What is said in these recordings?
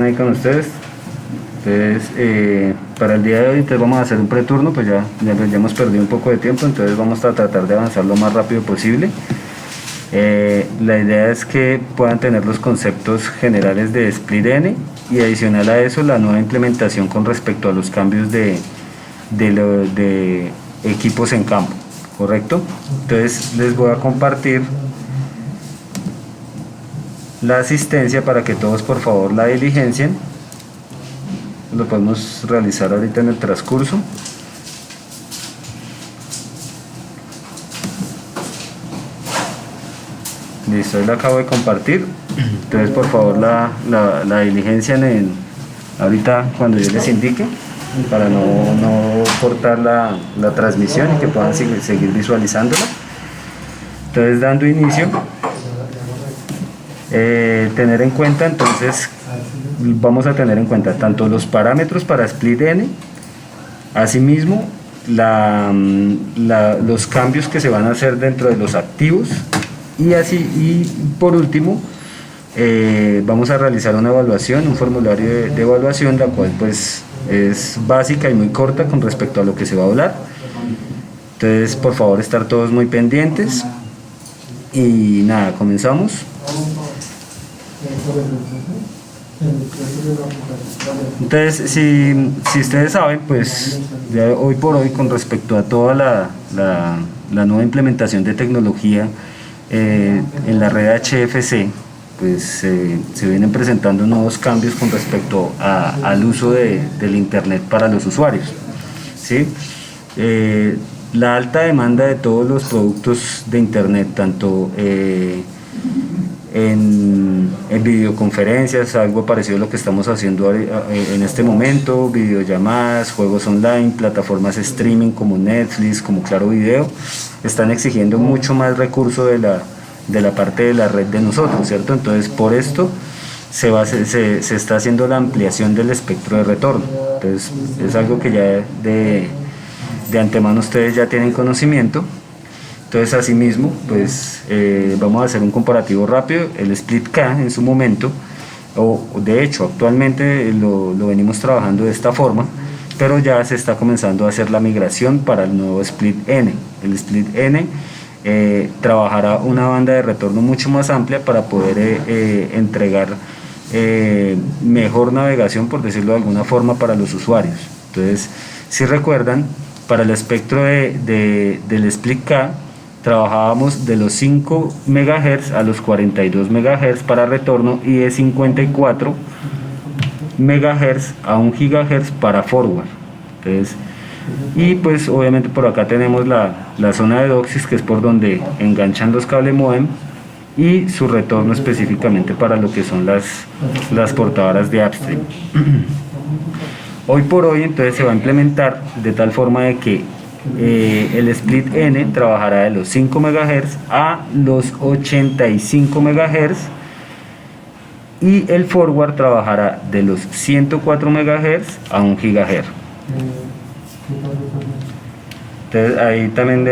Ahí con ustedes. Entonces, para el día de hoy entonces vamos a hacer un preturno, pues ya hemos perdido un poco de tiempo, entonces vamos a tratar de avanzar lo más rápido posible. La idea es que puedan tener los conceptos generales de SplitN y adicional a eso la nueva implementación con respecto a los cambios de equipos en campo, ¿correcto? Entonces les voy a compartir la asistencia para que todos por favor la diligencien. Lo podemos realizar ahorita en el transcurso. Listo, ahí la acabo de compartir. Entonces por favor la diligencian ahorita cuando yo les indique, para no cortar la transmisión y que puedan seguir visualizándola. Entonces, dando inicio, tener en cuenta, entonces vamos a tener en cuenta tanto los parámetros para SplitN, asimismo los cambios que se van a hacer dentro de los activos y por último vamos a realizar una evaluación, un formulario de evaluación, la cual pues es básica y muy corta con respecto a lo que se va a hablar. Entonces por favor estar todos muy pendientes y nada, comenzamos. Entonces si ustedes saben, pues ya hoy por hoy con respecto a toda la nueva implementación de tecnología en la red HFC, pues se vienen presentando nuevos cambios con respecto al uso del internet para los usuarios, ¿sí? La alta demanda de todos los productos de internet, tanto en videoconferencias, algo parecido a lo que estamos haciendo en este momento, videollamadas, juegos online, plataformas streaming como Netflix, como Claro Video, están exigiendo mucho más recurso de la parte de la red de nosotros, ¿cierto? Entonces por esto se está haciendo la ampliación del espectro de retorno. Entonces es algo que ya de antemano ustedes ya tienen conocimiento. Entonces asimismo pues vamos a hacer un comparativo rápido. El SplitK en su momento, o de hecho actualmente lo venimos trabajando de esta forma, pero ya se está comenzando a hacer la migración para el nuevo SplitN. El SplitN trabajará una banda de retorno mucho más amplia para poder entregar mejor navegación, por decirlo de alguna forma, para los usuarios. Entonces, si recuerdan, para el espectro del SplitK trabajábamos de los 5 MHz a los 42 MHz para retorno y de 54 MHz a 1 GHz para forward. Entonces, y pues obviamente por acá tenemos la zona de DOCSIS, que es por donde enganchan los cables modem, y su retorno específicamente para lo que son las portadoras de upstream. Hoy por hoy entonces se va a implementar de tal forma de que el SplitN trabajará de los 5 MHz a los 85 MHz y el forward trabajará de los 104 MHz a 1 GHz. Entonces ahí también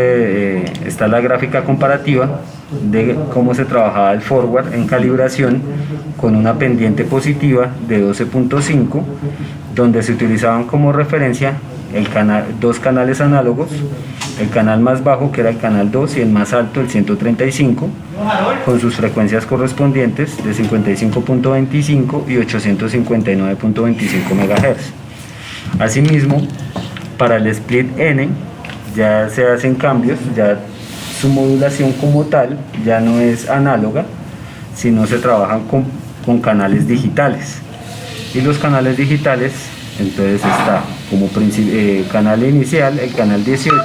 está la gráfica comparativa de cómo se trabajaba el forward en calibración con una pendiente positiva de 12.5, donde se utilizaban como referencia dos canales análogos, el canal más bajo que era el canal 2 y el más alto el 135, con sus frecuencias correspondientes de 55.25 y 859.25 MHz. Asimismo, para el SplitN ya se hacen cambios, ya su modulación como tal ya no es análoga, sino se trabajan con canales digitales. Y los canales digitales, entonces está como canal inicial el canal 18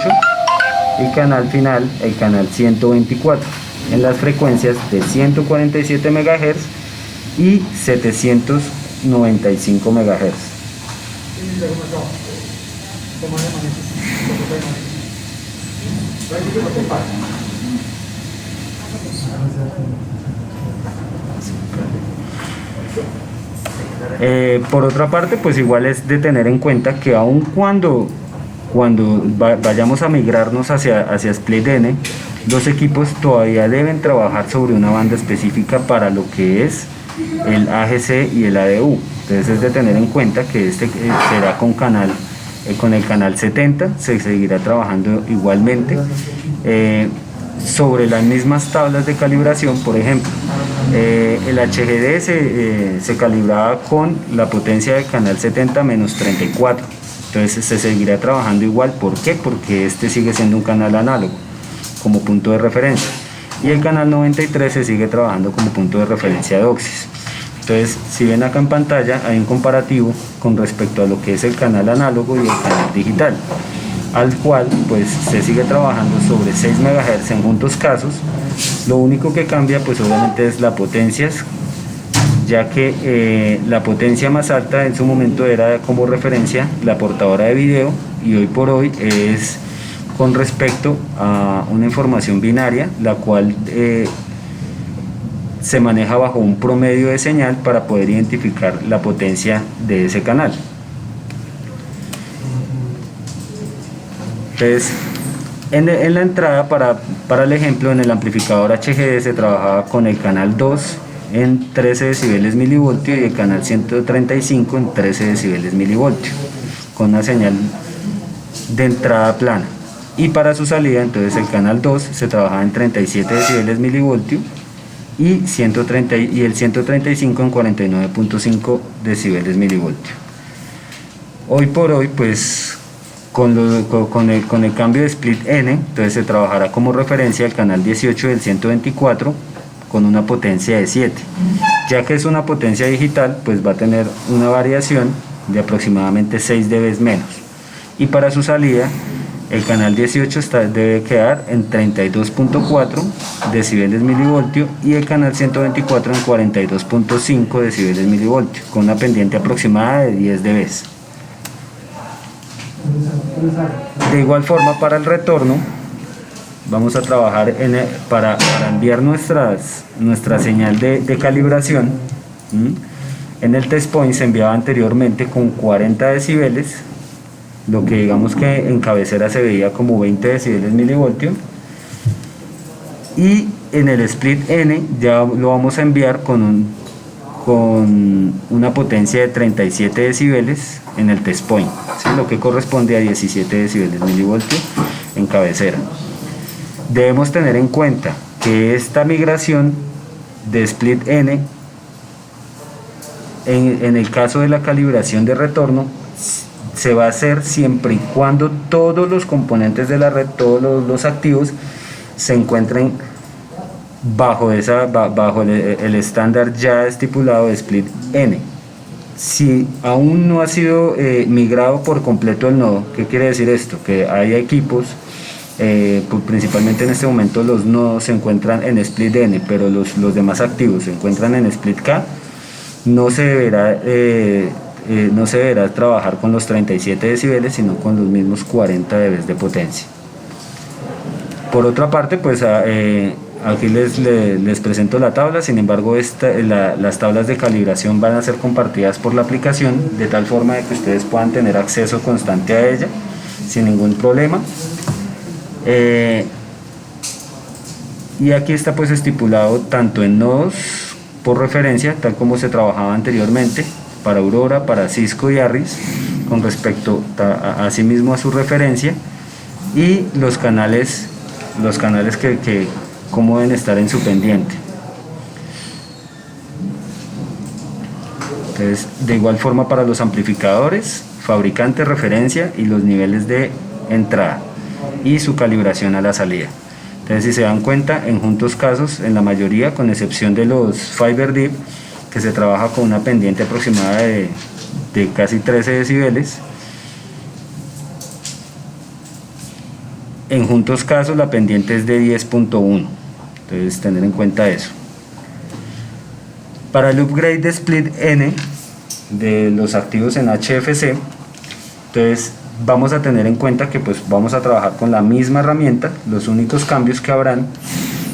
y canal final el canal 124 en las frecuencias de 147 MHz y 795 MHz. Por otra parte, pues igual es de tener en cuenta que aun cuando vayamos a migrarnos hacia SplitN, los equipos todavía deben trabajar sobre una banda específica para lo que es el AGC y el ADU. Entonces es de tener en cuenta que este será con el canal 70, se seguirá trabajando igualmente sobre las mismas tablas de calibración. Por ejemplo, el HGD se calibraba con la potencia del canal 70 menos 34, entonces se seguirá trabajando igual. ¿Por qué? Porque este sigue siendo un canal análogo como punto de referencia, y el canal 93 se sigue trabajando como punto de referencia de DOCSIS. Entonces, si ven acá en pantalla, hay un comparativo con respecto a lo que es el canal análogo y el canal digital, al cual pues se sigue trabajando sobre 6 MHz en juntos casos. Lo único que cambia pues obviamente es la potencia, ya que la potencia más alta en su momento era como referencia la portadora de video, y hoy por hoy es con respecto a una información binaria, la cual se maneja bajo un promedio de señal para poder identificar la potencia de ese canal. Entonces, en la entrada, para el ejemplo, en el amplificador HGD se trabajaba con el canal 2 en 13 decibeles milivoltio y el canal 135 en 13 decibeles milivoltio, con una señal de entrada plana. Y para su salida, entonces el canal 2 se trabajaba en 37 decibeles milivoltio y el 135 en 49.5 decibeles milivoltio. Hoy por hoy, pues con el cambio de split N, entonces se trabajará como referencia el canal 18 del 124 con una potencia de 7. Ya que es una potencia digital, pues va a tener una variación de aproximadamente 6 dB menos. Y para su salida, el canal 18 debe quedar en 32.4 decibeles milivoltio y el canal 124 en 42.5 decibeles milivoltio, con una pendiente aproximada de 10 dB. De igual forma, para el retorno vamos a trabajar para enviar nuestra señal de calibración. En el test point se enviaba anteriormente con 40 decibeles, lo que digamos que en cabecera se veía como 20 decibeles milivoltio, y en el split N ya lo vamos a enviar con una potencia de 37 decibeles en el test point, ¿sí? Lo que corresponde a 17 decibeles milivoltio en cabecera. Debemos tener en cuenta que esta migración de split N en el caso de la calibración de retorno se va a hacer siempre y cuando todos los componentes de la red, todos los activos, se encuentren bajo el estándar ya estipulado de split N. Si aún no ha sido migrado por completo el nodo, ¿qué quiere decir esto? Que hay equipos, principalmente en este momento los nodos se encuentran en split N, pero los demás activos se encuentran en split K, no se deberá trabajar con los 37 decibeles, sino con los mismos 40 dB de potencia. Por otra parte, pues aquí les presento la tabla. Sin embargo, las tablas de calibración van a ser compartidas por la aplicación, de tal forma de que ustedes puedan tener acceso constante a ella sin ningún problema. Y aquí está pues estipulado tanto en nodos por referencia, tal como se trabajaba anteriormente para Aurora, para Cisco y Arris, con respecto a sí mismo a su referencia, y los canales que cómo deben estar en su pendiente. Entonces, de igual forma para los amplificadores, fabricante, referencia y los niveles de entrada y su calibración a la salida. Entonces, si se dan cuenta, en juntos casos, en la mayoría, con excepción de los Fiber Deep, que se trabaja con una pendiente aproximada de casi 13 decibeles, en juntos casos la pendiente es de 10.1. Entonces, tener en cuenta eso. Para el upgrade de split N de los activos en HFC, entonces vamos a tener en cuenta que pues vamos a trabajar con la misma herramienta. Los únicos cambios que habrán,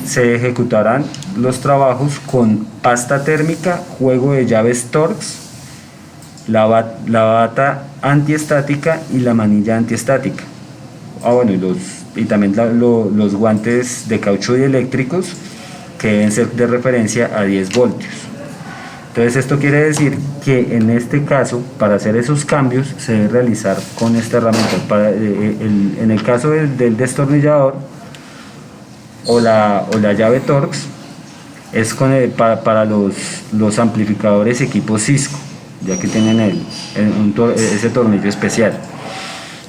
se ejecutarán los trabajos con pasta térmica, juego de llaves Torx, la bata antiestática y la manilla antiestática. Bueno, y también los guantes de caucho y eléctricos, que deben ser de referencia a 10 voltios. Entonces esto quiere decir que en este caso, para hacer esos cambios, se debe realizar con esta herramienta. En el caso del destornillador o la llave Torx, es para los amplificadores equipos Cisco, ya que tienen ese tornillo especial.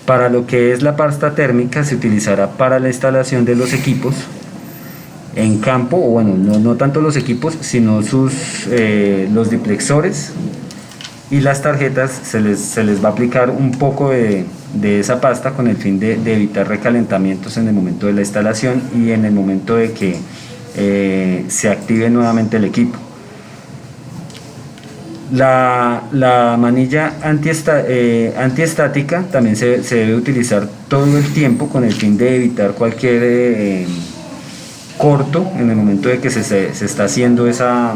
Para lo que es la pasta térmica se utilizará para la instalación de los equipos en campo, o bueno, no tanto los equipos, sino los diplexores y las tarjetas. Se les va a aplicar un poco de esa pasta con el fin de evitar recalentamientos en el momento de la instalación y en el momento de que se active nuevamente el equipo. La manilla antiestática también se debe utilizar todo el tiempo con el fin de evitar cualquier corto en el momento de que se está haciendo esa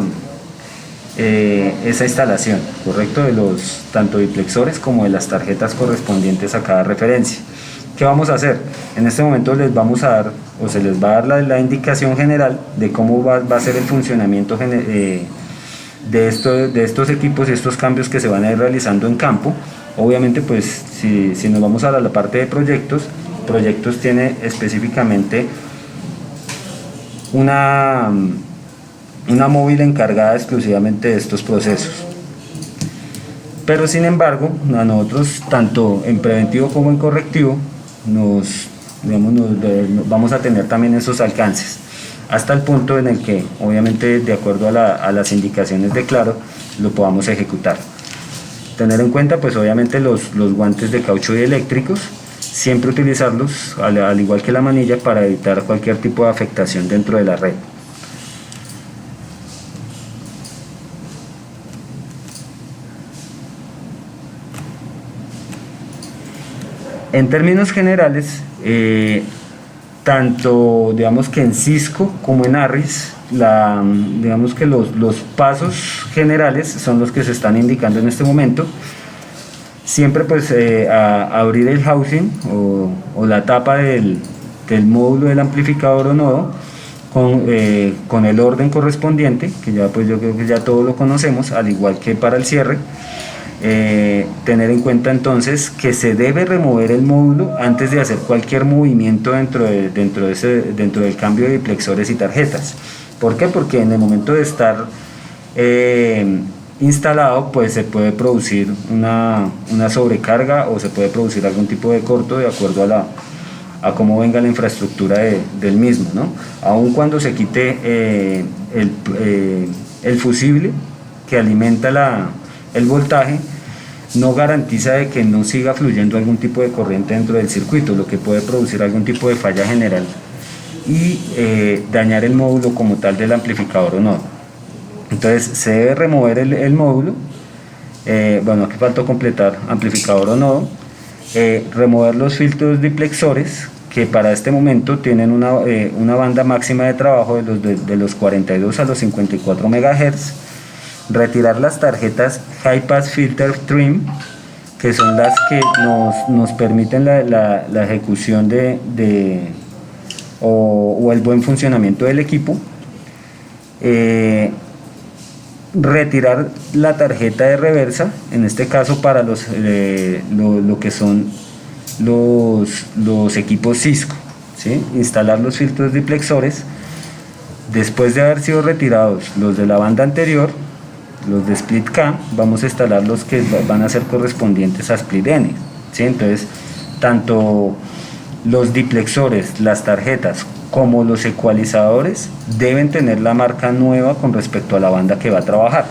instalación, ¿correcto? De los tanto diplexores como de las tarjetas correspondientes a cada referencia. ¿Qué vamos a hacer? En este momento les vamos a dar, o se les va a dar la indicación general de cómo va a ser el funcionamiento de estos equipos y estos cambios que se van a ir realizando en campo. Obviamente, pues si nos vamos a la parte de proyectos tiene específicamente una móvil encargada exclusivamente de estos procesos. Pero sin embargo, a nosotros, tanto en preventivo como en correctivo, vamos a tener también esos alcances, hasta el punto en el que, obviamente, de acuerdo a las indicaciones de Claro, lo podamos ejecutar. Tener en cuenta, pues obviamente, los guantes de caucho dieléctricos, siempre utilizarlos, al igual que la manilla, para evitar cualquier tipo de afectación dentro de la red. En términos generales, tanto digamos que en Cisco como en ARRIS, digamos que los pasos generales son los que se están indicando en este momento. Siempre pues a abrir el housing o la tapa del módulo del amplificador o nodo con el orden correspondiente, que ya pues yo creo que ya todos lo conocemos, al igual que para el cierre. Tener en cuenta entonces que se debe remover el módulo antes de hacer cualquier movimiento dentro del cambio de diplexores y tarjetas. ¿Por qué? Porque en el momento de estar instalado, pues se puede producir una sobrecarga o se puede producir algún tipo de corto de acuerdo a cómo venga la infraestructura del mismo, ¿no? Aun cuando se quite el fusible que alimenta el voltaje, no garantiza de que no siga fluyendo algún tipo de corriente dentro del circuito, lo que puede producir algún tipo de falla general y dañar el módulo como tal del amplificador o no. Entonces se debe remover el módulo. Bueno, aquí faltó completar amplificador o nodo. Remover los filtros diplexores, que para este momento tienen una banda máxima de trabajo de los 42 a los 54 MHz. Retirar las tarjetas High Pass Filter Trim, que son las que nos permiten la ejecución o el buen funcionamiento del equipo. Retirar la tarjeta de reversa, en este caso para lo que son los equipos Cisco, ¿sí? Instalar los filtros diplexores. Después de haber sido retirados los de la banda anterior, los de Split K, vamos a instalar los que van a ser correspondientes a Split N, ¿sí? Entonces, tanto los diplexores, las tarjetas, como los ecualizadores deben tener la marca nueva con respecto a la banda que va a trabajar,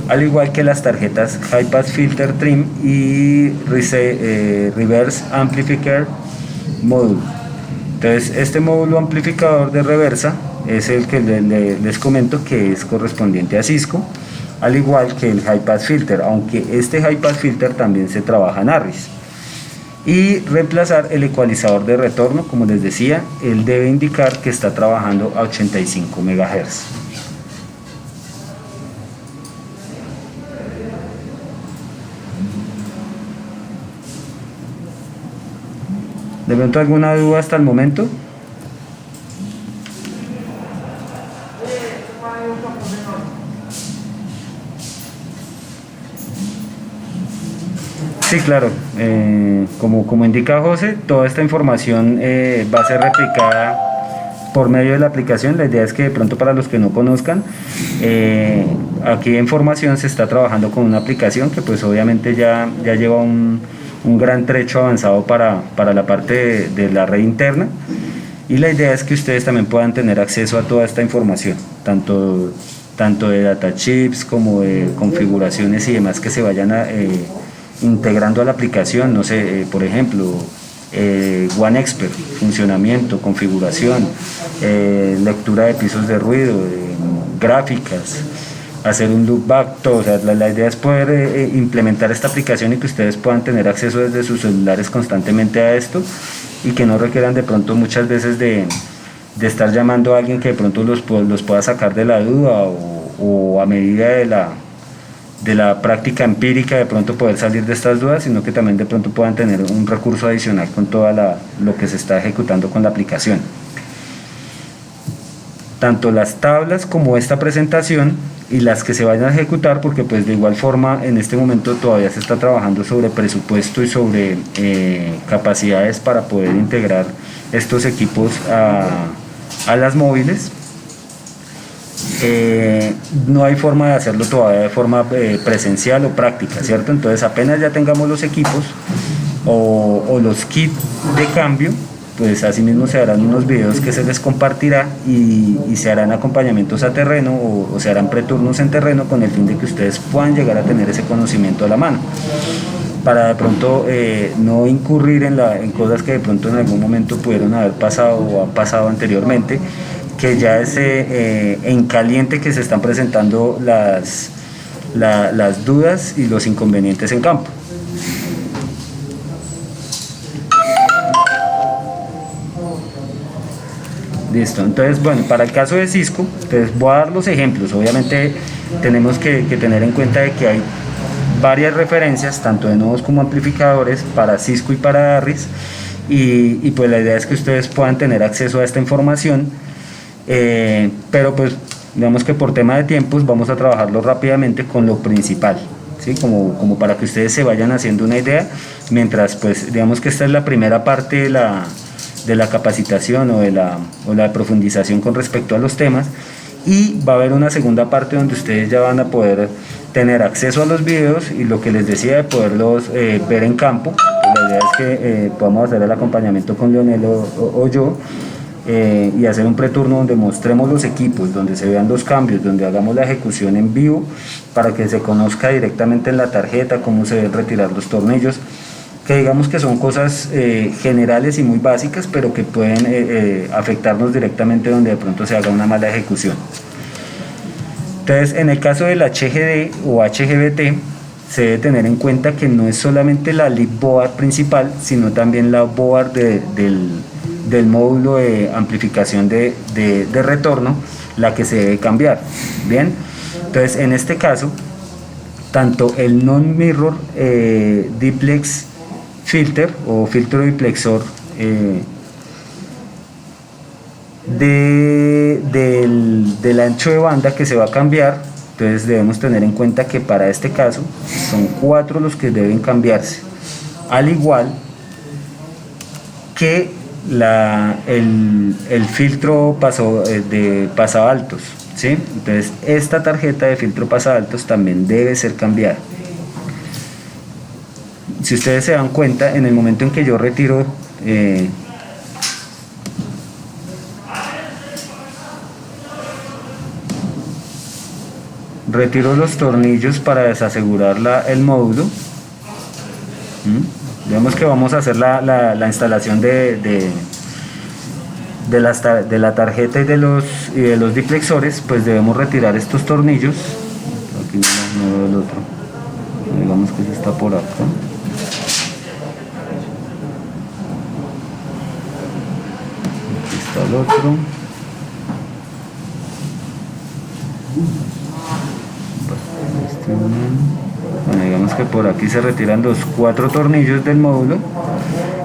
al igual que las tarjetas High Pass Filter Trim y Reverse Amplifier Module. Entonces, este módulo amplificador de reversa es el que les comento, que es correspondiente a Cisco, al igual que el High Pass Filter, aunque este High Pass Filter también se trabaja en ARRIS. Y reemplazar el ecualizador de retorno, como les decía, él debe indicar que está trabajando a 85 MHz. ¿De pronto alguna duda hasta el momento? Sí, claro. Como indica José, toda esta información va a ser replicada por medio de la aplicación. La idea es que de pronto para los que no conozcan, aquí en formación se está trabajando con una aplicación que pues obviamente ya lleva un gran trecho avanzado para la parte de la red interna. Y la idea es que ustedes también puedan tener acceso a toda esta información, tanto de data chips como de configuraciones y demás que se vayan integrando a la aplicación. No sé, por ejemplo, OneXpert, funcionamiento, configuración, lectura de pisos de ruido, gráficas, hacer un loopback, todo. O sea, la idea es poder implementar esta aplicación y que ustedes puedan tener acceso desde sus celulares constantemente a esto y que no requieran de pronto muchas veces de estar llamando a alguien que de pronto los pueda sacar de la duda o a medida de la práctica empírica de pronto poder salir de estas dudas, sino que también de pronto puedan tener un recurso adicional con todo lo que se está ejecutando con la aplicación. Tanto las tablas como esta presentación y las que se vayan a ejecutar, porque pues de igual forma en este momento todavía se está trabajando sobre presupuesto y sobre capacidades para poder integrar estos equipos a las móviles. No hay forma de hacerlo todavía de forma presencial o práctica, ¿cierto? Entonces apenas ya tengamos los equipos o los kits de cambio, pues asimismo se harán unos videos que se les compartirá y se harán acompañamientos a terreno o se harán preturnos en terreno con el fin de que ustedes puedan llegar a tener ese conocimiento a la mano, para de pronto no incurrir en cosas que de pronto en algún momento pudieron haber pasado o han pasado anteriormente, que ya es en caliente que se están presentando las dudas y los inconvenientes en campo. Listo, entonces bueno, para el caso de Cisco, entonces voy a dar los ejemplos. Obviamente tenemos que tener en cuenta de que hay varias referencias, tanto de nodos como amplificadores, para Cisco y para ARRIS, y pues la idea es que ustedes puedan tener acceso a esta información, pero pues digamos que por tema de tiempos vamos a trabajarlo rápidamente con lo principal, ¿sí? Como para que ustedes se vayan haciendo una idea, mientras pues digamos que esta es la primera parte de la capacitación o de la profundización con respecto a los temas, y va a haber una segunda parte donde ustedes ya van a poder tener acceso a los videos y lo que les decía de poderlos ver en campo. La idea es que podamos hacer el acompañamiento con Leonel o yo y hacer un preturno donde mostremos los equipos, donde se vean los cambios, donde hagamos la ejecución en vivo para que se conozca directamente en la tarjeta cómo se deben retirar los tornillos, que digamos que son cosas generales y muy básicas, pero que pueden afectarnos directamente donde de pronto se haga una mala ejecución. Entonces, en el caso del HGD o HGBT, se debe tener en cuenta que no es solamente la lead board principal, sino también la board del módulo de amplificación de retorno, la que se debe cambiar. Bien, entonces en este caso, tanto el non-mirror duplex filter o filtro diplexor del ancho de banda que se va a cambiar, entonces debemos tener en cuenta que para este caso son 4 los que deben cambiarse, al igual que el filtro de pasabaltos, ¿sí? Entonces esta tarjeta de filtro pasabaltos también debe ser cambiada. Si ustedes se dan cuenta, en el momento en que yo retiro los tornillos para desasegurar el módulo, vemos que vamos a hacer la instalación de la tarjeta y de los diplexores, pues debemos retirar estos tornillos. Aquí no veo el otro, digamos que está por acá. Aquí está el otro. Bueno, digamos que por aquí se retiran los 4 tornillos del módulo.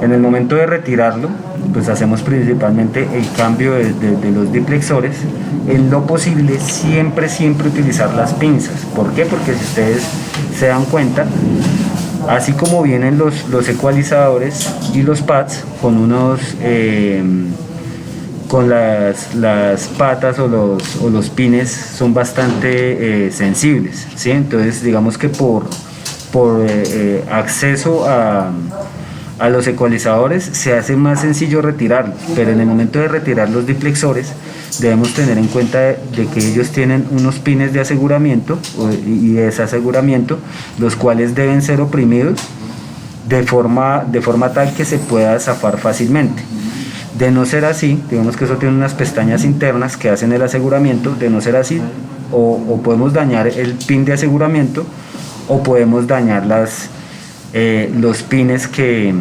En el momento de retirarlo, pues hacemos principalmente el cambio de los diplexores. En lo posible, siempre utilizar las pinzas. ¿Por qué? Porque si ustedes se dan cuenta, así como vienen los ecualizadores y los pads con unos con las patas o los pines son bastante sensibles, ¿sí? Entonces digamos que por acceso a los ecualizadores se hace más sencillo retirarlos, pero en el momento de retirar los diplexores debemos tener en cuenta de que ellos tienen unos pines de aseguramiento y desaseguramiento, los cuales deben ser oprimidos de forma tal que se pueda zafar fácilmente. De no ser así, digamos que eso tiene unas pestañas internas que hacen el aseguramiento, de no ser así, o podemos dañar el pin de aseguramiento o podemos dañar los pines que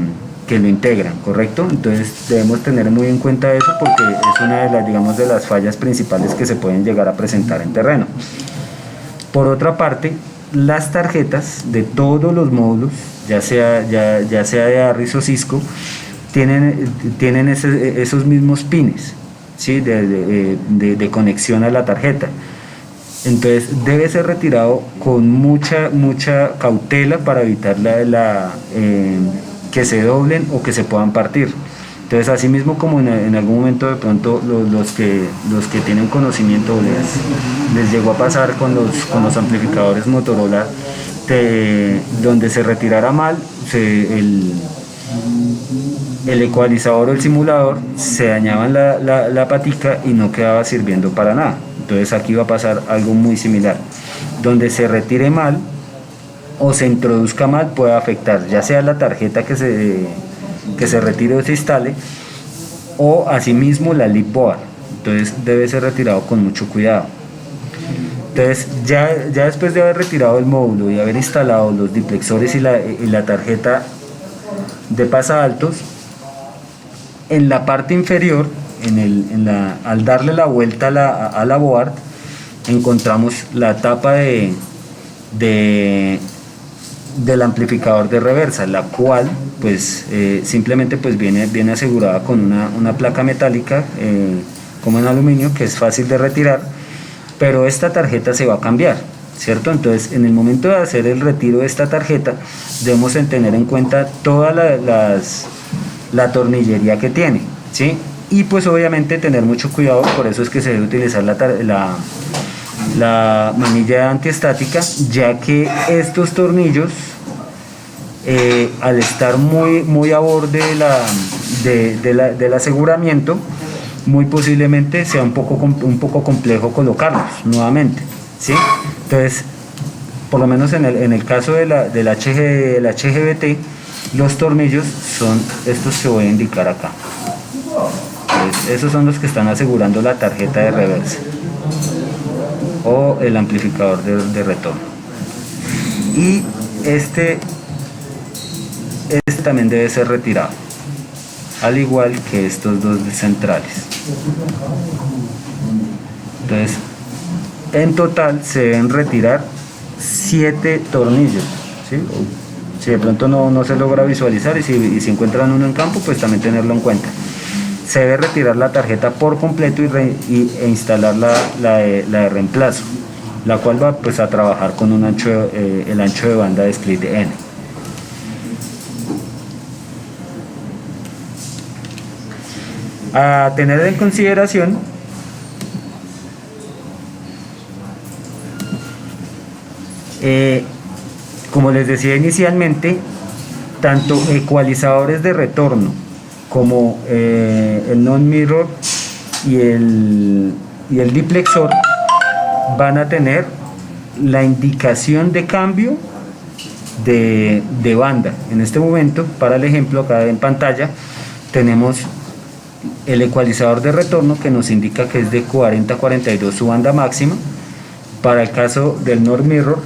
lo integran, ¿correcto? Entonces debemos tener muy en cuenta eso porque es una de las, digamos, de las fallas principales que se pueden llegar a presentar en terreno. Por otra parte, las tarjetas de todos los módulos, ya sea de Arris o Cisco, tienen esos mismos pines, ¿sí? de conexión a la tarjeta. Entonces debe ser retirado con mucha cautela para evitar que se doblen o que se puedan partir. Entonces, así mismo como en algún momento de pronto los que tienen conocimiento les llegó a pasar con los amplificadores Motorola, donde se retirara mal el ecualizador o el simulador, se dañaban la patica y no quedaba sirviendo para nada. Entonces aquí va a pasar algo muy similar, donde se retire mal o se introduzca mal puede afectar ya sea la tarjeta que se retire o se instale, o asimismo la lip board. Entonces debe ser retirado con mucho cuidado. Entonces ya después de haber retirado el módulo y haber instalado los diplexores y la tarjeta de pasaltos, en la parte inferior, al darle la vuelta a la board, encontramos la tapa del amplificador de reversa, la cual pues simplemente pues viene asegurada con una placa metálica como en aluminio, que es fácil de retirar, pero esta tarjeta se va a cambiar, ¿cierto? Entonces en el momento de hacer el retiro de esta tarjeta debemos tener en cuenta toda la tornillería que tiene, ¿sí? Y pues obviamente tener mucho cuidado, por eso es que se debe utilizar la manilla antiestática, ya que estos tornillos al estar muy a borde del aseguramiento, muy posiblemente sea un poco complejo colocarlos nuevamente, ¿sí? Entonces, por lo menos en el caso del HGBT, los tornillos son estos que voy a indicar acá. Entonces, esos son los que están asegurando la tarjeta de reversa o el amplificador de retorno. Y este también debe ser retirado, al igual que estos dos centrales. Entonces, en total se deben retirar 7 tornillos, ¿sí? Si de pronto no se logra visualizar y si encuentran uno en campo, pues también tenerlo en cuenta. Se debe retirar la tarjeta por completo e instalar la de reemplazo, la cual va pues a trabajar con el ancho de banda de split N. A tener en consideración como les decía inicialmente, tanto ecualizadores de retorno como el non-mirror y el diplexor van a tener la indicación de cambio de banda. En este momento, para el ejemplo acá en pantalla, tenemos el ecualizador de retorno que nos indica que es de 40 a 42 su banda máxima. Para el caso del non-mirror,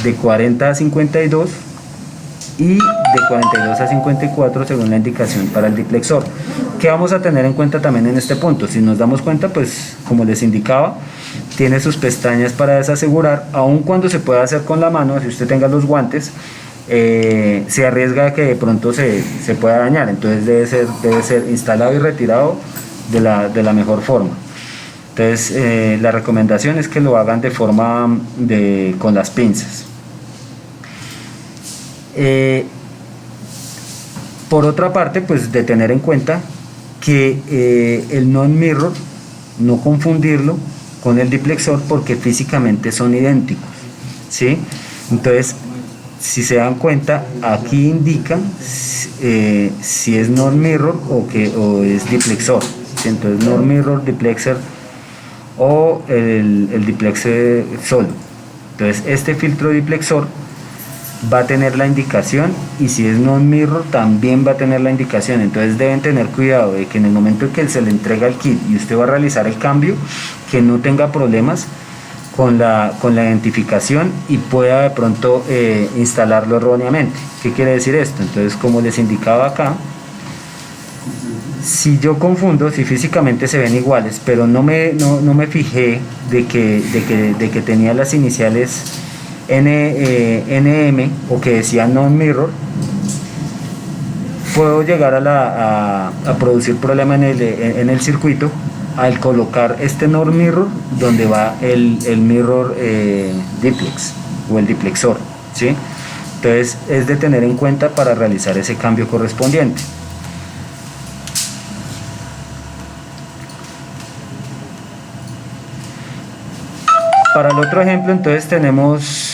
de 40 a 52 y de 42 a 54 según la indicación para el diplexor. ¿Qué vamos a tener en cuenta también en este punto? Si nos damos cuenta, pues como les indicaba, tiene sus pestañas para desasegurar, aun cuando se pueda hacer con la mano. Si usted tenga los guantes, se arriesga a que de pronto se pueda dañar. Entonces debe ser instalado y retirado de la mejor forma. Entonces la recomendación es que lo hagan de forma con las pinzas. Eh, por otra parte, pues de tener en cuenta que el non-mirror, no confundirlo con el diplexor porque físicamente son idénticos, ¿sí? Entonces, si se dan cuenta, aquí indica si es non-mirror o es diplexor, ¿sí? Entonces, non-mirror, diplexer o el diplexer solo. Entonces, este filtro diplexor va a tener la indicación, y si es non-mirror también va a tener la indicación. Entonces deben tener cuidado de que en el momento en que se le entrega el kit y usted va a realizar el cambio, que no tenga problemas con la identificación y pueda de pronto instalarlo erróneamente. ¿Qué quiere decir esto? Entonces, como les indicaba acá, si yo confundo, si físicamente se ven iguales, pero no me fijé de que tenía las iniciales NM o que decía non-mirror, puedo llegar a producir problema en el circuito al colocar este non-mirror donde va el mirror diplex o el diplexor, ¿sí? Entonces es de tener en cuenta para realizar ese cambio correspondiente. Para el otro ejemplo, entonces tenemos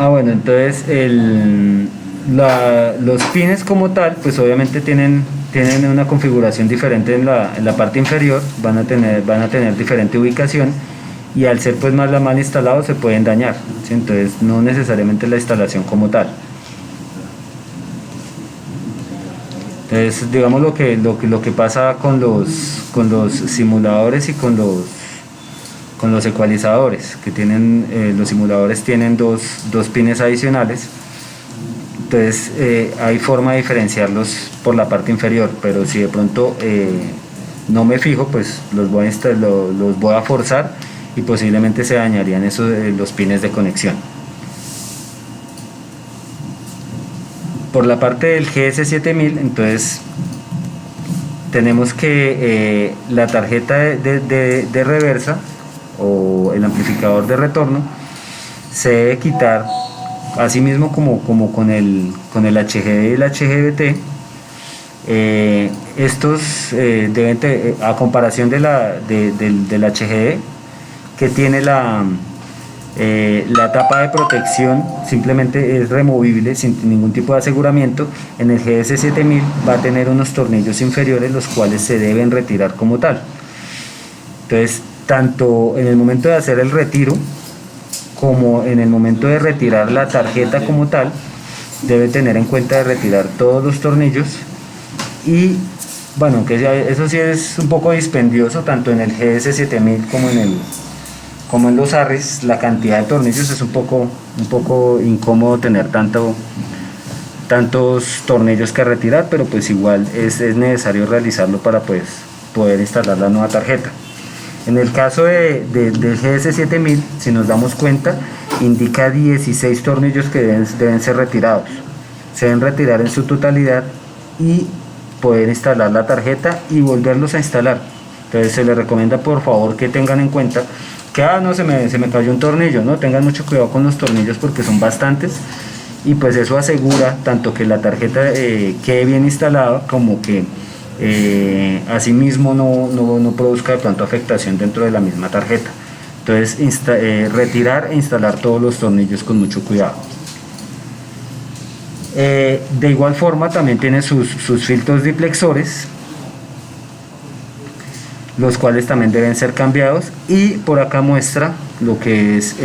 bueno, entonces los pines como tal, pues obviamente tienen una configuración diferente en la parte inferior, van a tener diferente ubicación, y al ser pues más mal instalados se pueden dañar, ¿sí? Entonces no necesariamente la instalación como tal. Entonces, digamos lo que pasa con los simuladores y con los ecualizadores, que tienen los simuladores tienen dos pines adicionales. Entonces hay forma de diferenciarlos por la parte inferior, pero si de pronto no me fijo, pues los voy a forzar y posiblemente se dañarían los pines de conexión. Por la parte del GS7000, entonces tenemos que la tarjeta de reversa o el amplificador de retorno se debe quitar, así mismo como con el HGD y el HGBT. Estos deben a comparación del HGD, que tiene la tapa de protección, simplemente es removible sin ningún tipo de aseguramiento. En el GS7000 va a tener unos tornillos inferiores, los cuales se deben retirar como tal. Entonces, tanto en el momento de hacer el retiro como en el momento de retirar la tarjeta como tal, debe tener en cuenta de retirar todos los tornillos. Y bueno, aunque eso sí es un poco dispendioso, tanto en el GS7000 como en los ARRIs, la cantidad de tornillos es un poco incómodo tener tantos tornillos que retirar, pero pues igual es necesario realizarlo para pues poder instalar la nueva tarjeta. En el caso del GS7000, si nos damos cuenta, indica 16 tornillos que deben ser retirados. Se deben retirar en su totalidad y poder instalar la tarjeta y volverlos a instalar. Entonces se les recomienda por favor que tengan en cuenta que no se me cayó un tornillo, ¿no? Tengan mucho cuidado con los tornillos porque son bastantes, y pues eso asegura tanto que la tarjeta quede bien instalada, como que asimismo no produzca de pronto afectación dentro de la misma tarjeta. Entonces retirar e instalar todos los tornillos con mucho cuidado. De igual forma también tiene sus filtros diplexores, los cuales también deben ser cambiados, y por acá muestra lo que es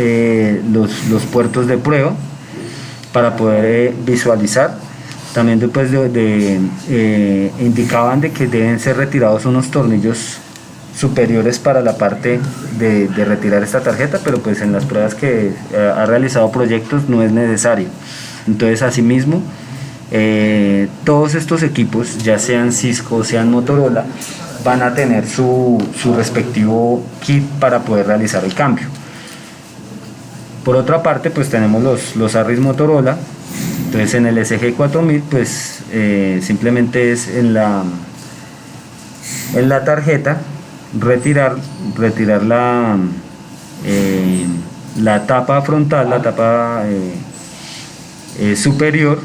los puertos de prueba para poder visualizar. También después indicaban de que deben ser retirados unos tornillos superiores para la parte de retirar esta tarjeta, pero pues en las pruebas que ha realizado proyectos no es necesario. Entonces asimismo Todos estos equipos, ya sean Cisco o sean Motorola, van a tener su respectivo kit para poder realizar el cambio. Por otra parte, pues tenemos los ARRIS Motorola. Entonces en el SG4000 pues simplemente es en la tarjeta retirar la tapa frontal, la tapa superior,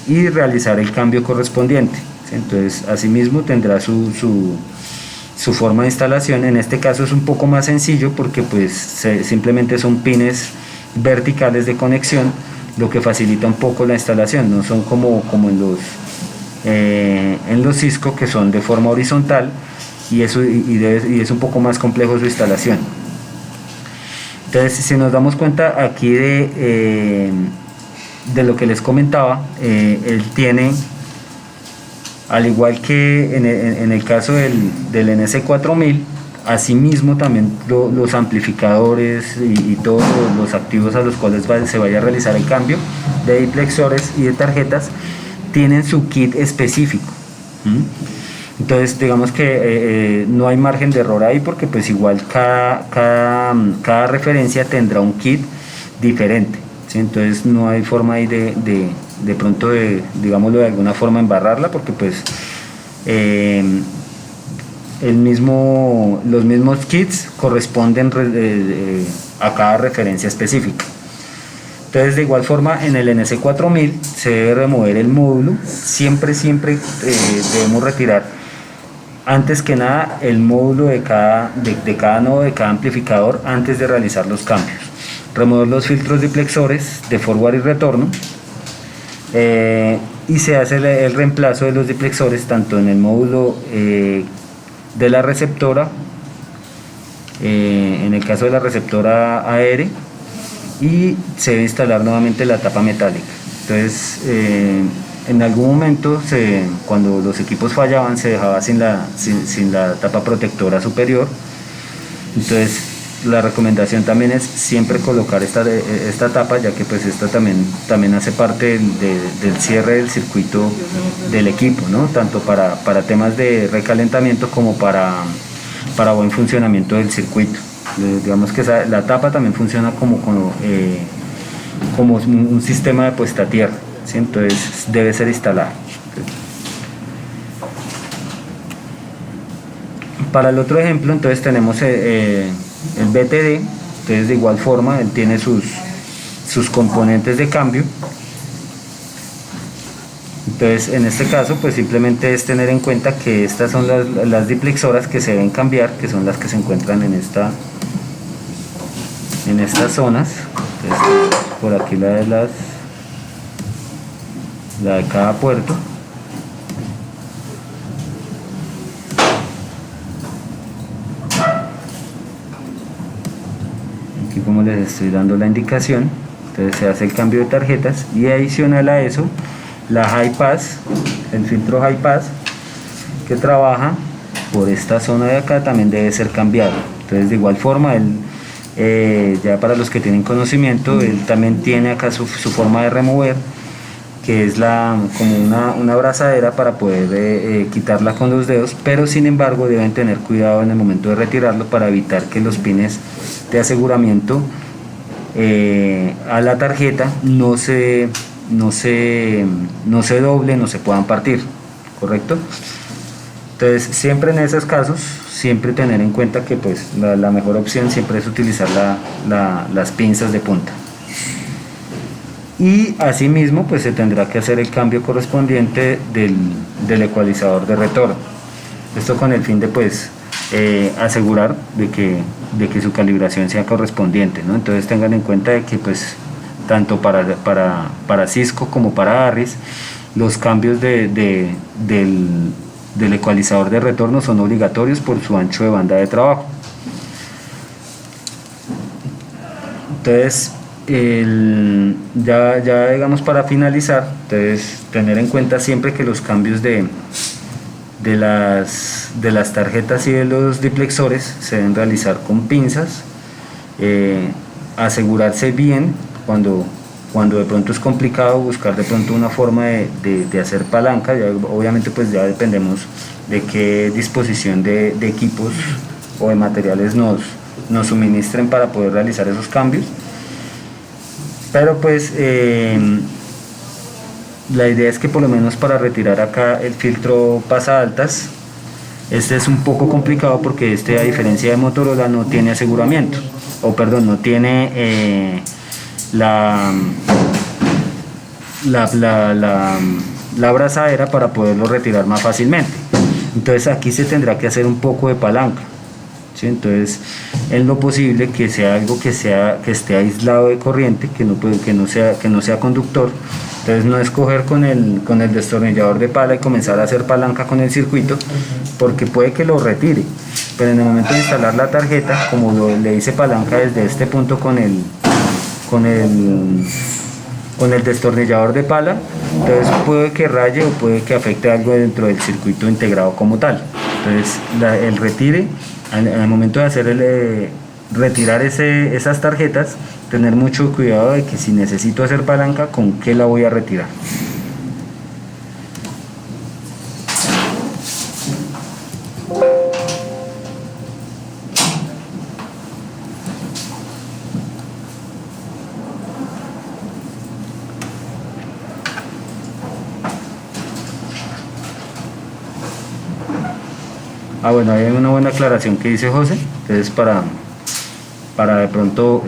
y realizar el cambio correspondiente, ¿sí? Entonces asimismo tendrá su forma de instalación. En este caso es un poco más sencillo porque pues simplemente son pines verticales de conexión, lo que facilita un poco la instalación. No son como en los Cisco, que son de forma horizontal, y es un poco más complejo su instalación. Entonces, si nos damos cuenta aquí de lo que les comentaba, él tiene, al igual que en el caso del NS4000, asimismo también los amplificadores y todos los activos a los cuales se vaya a realizar el cambio de diplexores y de tarjetas tienen su kit específico. Entonces digamos que no hay margen de error ahí, porque pues igual cada referencia tendrá un kit diferente, ¿sí? Entonces no hay forma ahí de pronto digámoslo de alguna forma, embarrarla, porque pues los mismos kits corresponden a cada referencia específica. Entonces de igual forma en el NS4000 se debe remover el módulo. Siempre debemos retirar antes que nada el módulo de cada nodo, de cada amplificador, antes de realizar los cambios. Remover los filtros diplexores de forward y retorno, y se hace el reemplazo de los diplexores tanto en el módulo de la receptora, en el caso de la receptora AR, y se debe instalar nuevamente la tapa metálica. Entonces en algún momento cuando los equipos fallaban, se dejaba sin la tapa protectora superior. Entonces la recomendación también es siempre colocar esta tapa, ya que pues esta también hace parte del cierre del circuito del equipo, ¿no? Tanto para temas de recalentamiento como para buen funcionamiento del circuito. Digamos que la tapa también funciona como un sistema de puesta a tierra, ¿sí? Entonces debe ser instalada. Para el otro ejemplo, entonces tenemos el BTD. Entonces de igual forma él tiene sus componentes de cambio. Entonces en este caso pues simplemente es tener en cuenta que estas son las diplexoras que se deben cambiar, que son las que se encuentran en estas zonas. Entonces, por aquí la de cada puerto. Aquí como les estoy dando la indicación, entonces se hace el cambio de tarjetas, y adicional a eso la high pass, el filtro high pass que trabaja por esta zona de acá también debe ser cambiado. Entonces de igual forma ya para los que tienen conocimiento, él también tiene acá su forma de remover, que es como una abrazadera para poder quitarla con los dedos, pero sin embargo deben tener cuidado en el momento de retirarlo para evitar que los pines de aseguramiento a la tarjeta no se doblen, no se puedan partir, ¿correcto? Entonces siempre en esos casos, siempre tener en cuenta que pues la mejor opción siempre es utilizar las pinzas de punta. Y asimismo pues se tendrá que hacer el cambio correspondiente del ecualizador de retorno. Esto con el fin de pues asegurar de que su calibración sea correspondiente, ¿no? Entonces tengan en cuenta de que pues tanto para Cisco como para ARRIS, los cambios del ecualizador de retorno son obligatorios por su ancho de banda de trabajo. Entonces ya digamos para finalizar, entonces tener en cuenta siempre que los cambios de las tarjetas y de los diplexores se deben realizar con pinzas, asegurarse bien cuando cuando de pronto es complicado buscar de pronto una forma de hacer palanca, ya, obviamente pues ya dependemos de qué disposición de equipos o de materiales nos suministren para poder realizar esos cambios. Pero pues la idea es que por lo menos para retirar acá el filtro pasa altas, este es un poco complicado porque a diferencia de Motorola no tiene aseguramiento, o perdón, no tiene la abrazadera para poderlo retirar más fácilmente. Entonces aquí se tendrá que hacer un poco de palanca, ¿sí? Entonces en lo posible que sea algo que esté aislado de corriente, que no sea conductor. Entonces no es coger con el destornillador de pala y comenzar a hacer palanca con el circuito, porque puede que lo retire, pero en el momento de instalar la tarjeta, como le hice palanca desde este punto con el destornillador de pala, entonces puede que raye o puede que afecte algo dentro del circuito integrado como tal. Entonces el retire, al momento de hacer retirar esas tarjetas, tener mucho cuidado de que si necesito hacer palanca, con qué la voy a retirar. Bueno, hay una buena aclaración que dice José, entonces para de pronto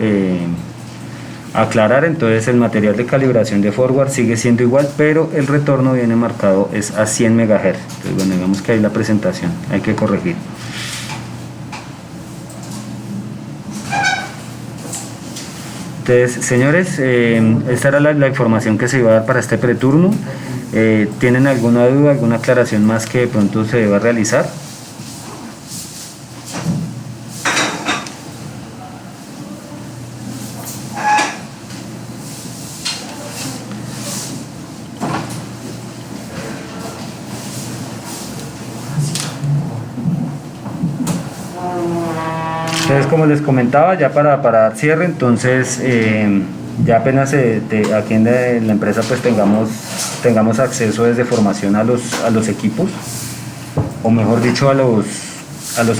aclarar, entonces el material de calibración de forward sigue siendo igual, pero el retorno viene marcado es a 100 MHz. Entonces bueno, digamos que ahí la presentación hay que corregir. Entonces, señores, esta era la información que se iba a dar para este preturno. ¿Tienen alguna duda, alguna aclaración más que de pronto se deba realizar? Entonces, como les comentaba, ya para dar cierre, entonces ya apenas aquí en la empresa pues tengamos acceso desde formación a los equipos, o mejor dicho a los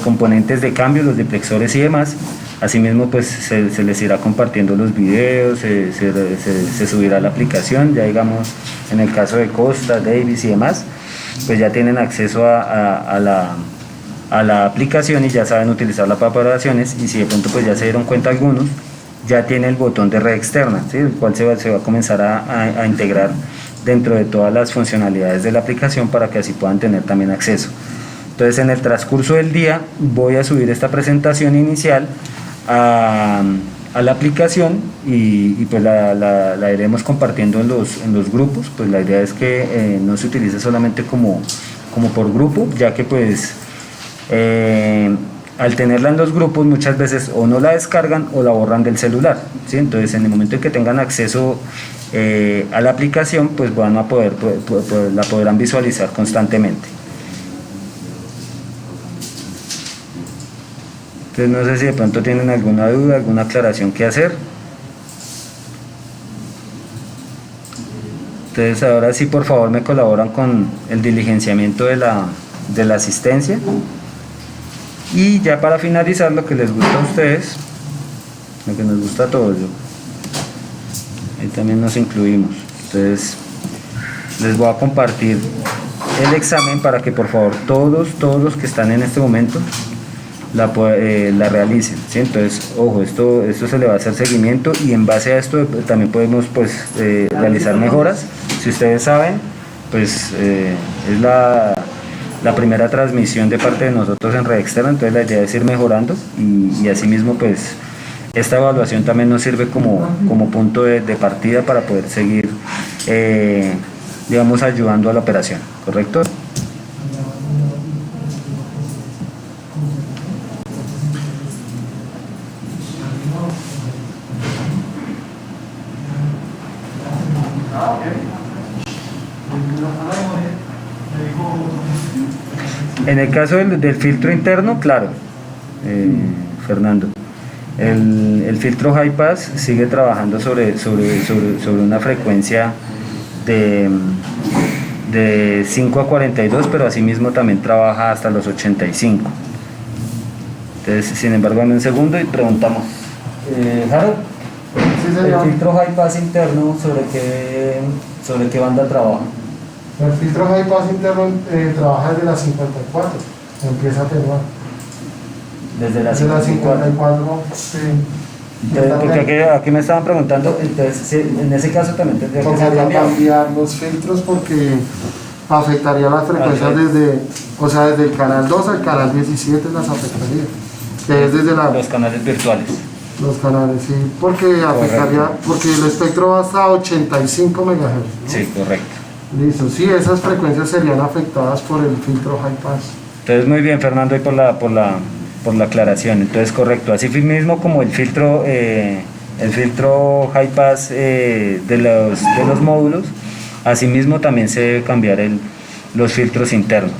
componentes de cambio, los diplexores y demás. Asimismo pues se les irá compartiendo los videos, se subirá la aplicación, ya digamos en el caso de Costa, Davis y demás, pues ya tienen acceso a la aplicación y ya saben utilizarla para operaciones. Y si de pronto pues ya se dieron cuenta algunos, ya tiene el botón de red externa, ¿sí? El cual se va a comenzar a integrar dentro de todas las funcionalidades de la aplicación para que así puedan tener también acceso. Entonces en el transcurso del día voy a subir esta presentación inicial a la aplicación y pues la iremos compartiendo en los grupos. Pues la idea es que no se utilice solamente como por grupo, ya que pues al tenerla en los grupos muchas veces o no la descargan o la borran del celular, ¿sí? Entonces en el momento en que tengan acceso a la aplicación, pues van a la podrán visualizar constantemente. Entonces no sé si de pronto tienen alguna duda, alguna aclaración que hacer. Entonces ahora sí, por favor, me colaboran con el diligenciamiento de la asistencia. Y ya para finalizar, lo que les gusta a ustedes, lo que nos gusta a todos, ahí también nos incluimos. Entonces les voy a compartir el examen para que por favor todos los que están en este momento la realicen, ¿sí? Entonces, ojo, esto se le va a hacer seguimiento y en base a esto también podemos pues realizar mejoras. Si ustedes saben, pues es la primera transmisión de parte de nosotros en red externa, entonces la idea es ir mejorando y asimismo pues esta evaluación también nos sirve como punto de partida para poder seguir digamos ayudando a la operación, ¿correcto? En el caso del filtro interno, claro, Fernando, El filtro high pass sigue trabajando sobre una frecuencia de 5 a 42, pero asimismo también trabaja hasta los 85. Entonces, sin embargo, en un segundo y preguntamos. Harold, Sí, el señor. filtro high pass interno, ¿sobre qué banda trabaja? El filtro high pass interno trabaja desde la 54, empieza a atenuar. Desde la Desde la 54. 54, sí. Entonces, porque aquí me estaban preguntando, entonces sí, en ese caso también tendría que ser Tocaría cambiado. cambiar los filtros porque afectaría las frecuencias desde el canal 2 al canal 17 las afectaría. Que es desde Los canales virtuales. los canales, sí, porque afectaría, porque el espectro va hasta 85 MHz. ¿no? Sí, correcto. Listo, sí, esas frecuencias serían afectadas por el filtro high pass. Entonces, muy bien, Fernando, y por la aclaración. Entonces, correcto. Así mismo como el filtro high pass de los módulos, asimismo también se debe cambiar los filtros internos.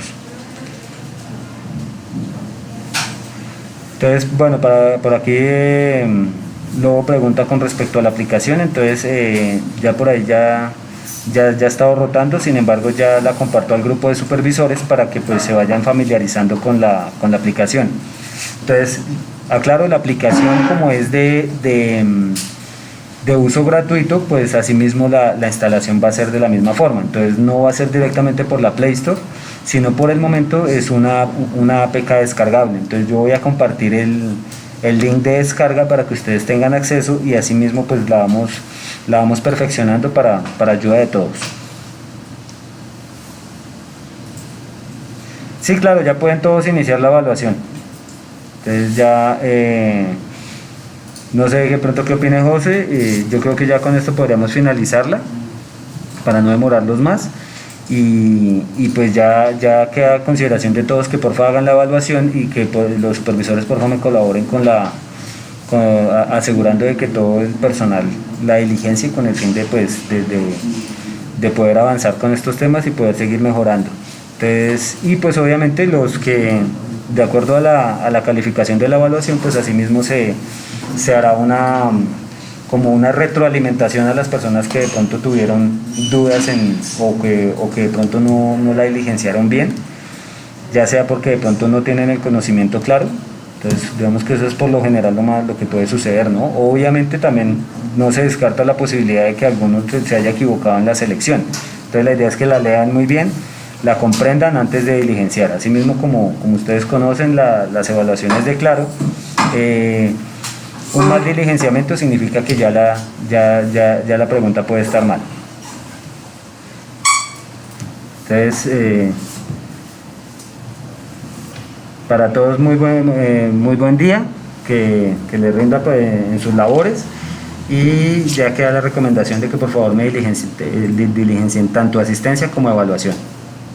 Entonces, bueno, por aquí luego pregunta con respecto a la aplicación. Entonces, ya por ahí ya ha estado rotando, sin embargo ya la comparto al grupo de supervisores para que pues se vayan familiarizando con la aplicación. Entonces, aclaro, la aplicación como es de uso gratuito, pues asimismo la instalación va a ser de la misma forma. Entonces no va a ser directamente por la Play Store, sino por el momento es una APK descargable. Entonces yo voy a compartir el link de descarga para que ustedes tengan acceso y asimismo pues la vamos perfeccionando para ayuda de todos. Sí, claro, ya pueden todos iniciar la evaluación. Entonces ya, no sé de pronto qué opine José, yo creo que ya con esto podríamos finalizarla para no demorarlos más. Y pues ya queda a consideración de todos que por favor hagan la evaluación y que pues, los supervisores por favor me colaboren asegurando de que todo el personal la diligencia y con el fin de poder avanzar con estos temas y poder seguir mejorando. Entonces, y pues obviamente los que de acuerdo a la calificación de la evaluación, pues asimismo se hará como una retroalimentación a las personas que de pronto tuvieron dudas o que de pronto no la diligenciaron bien, ya sea porque de pronto no tienen el conocimiento claro. Entonces, digamos que eso es por lo general lo que puede suceder, ¿no? Obviamente también no se descarta la posibilidad de que alguno se haya equivocado en la selección. Entonces, la idea es que la lean muy bien, la comprendan antes de diligenciar. Asimismo, como ustedes conocen las evaluaciones de Claro, un mal diligenciamiento significa que ya la pregunta puede estar mal. Entonces, para todos muy buen día, que les rinda en sus labores y ya queda la recomendación de que por favor me diligencien tanto asistencia como evaluación.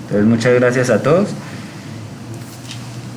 Entonces muchas gracias a todos.